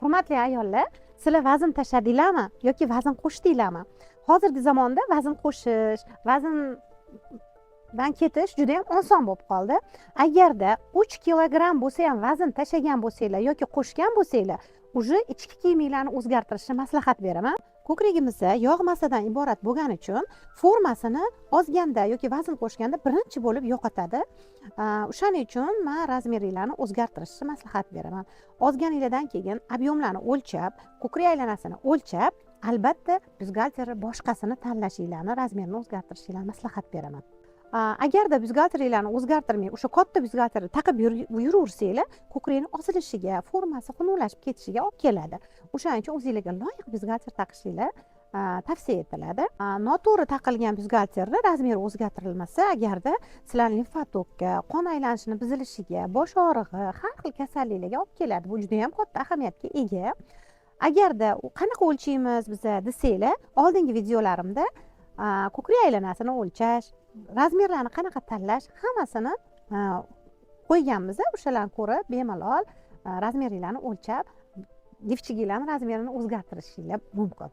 Hurmatli ayollar, sizlar vazn tashladinglarmi yoki vazn qo'shdinglarmi? Hozirgi zamonda vazn qo'shish, vazndan ketish juda ham oson bo'lib qoldi. Agarda 3 kilogramm bo'lsa ham vazn tashlagan bo'lsanglar yoki qo'shgan bo'lsanglar, уже ichki kiyiminglarni o'zgartirishni maslahat beraman. Ko'kragimizda yog' massadan iborat bo'lgani uchun formasini ozganda yoki vazn qo'shganda birinchi bo'lib yo'qotadi. O'shaning uchun men razmerlarni o'zgartirishni maslahat beraman. Ozganinglardan keyin obyomlarni o'lchab, ko'krak aylanasini o'lchab, albatta byustgальterni boshqasini tanlashinglarni, razmerini o'zgartirishinglarni maslahat beraman. Agarda byustgальterlarni o'zgartirmay o'sha katta byustgальterni taqib yuraversanglar, ko'krakning osilishiga, formasi xunuvlashib ketishiga olib keladi. O'shaning uchun o'zingizlarga loyiq byustgальter taqishinglar tavsiya etiladi. Noto'g'ri taqilgan byustgальterni razmeri o'zgartirilmasa, agarda sizlarning limfatokka, qon aylanishini buzilishiga, bosh og'rig'i, har xil kasalliklarga olib keladi. Bu juda ham katta ahamiyatga ega. Agarda qanaqa o'lchaymiz biza desanglar, oldingi videolarimda ko'krak aylanasini o'lchash, razmerlarni qanaqa tanlash hammasini qo'yganmiz. O'shalarni ko'rib, bemalol razmerlarni o'lchab, lifchigilarning razmerini o'zgartirishinglar mumkin.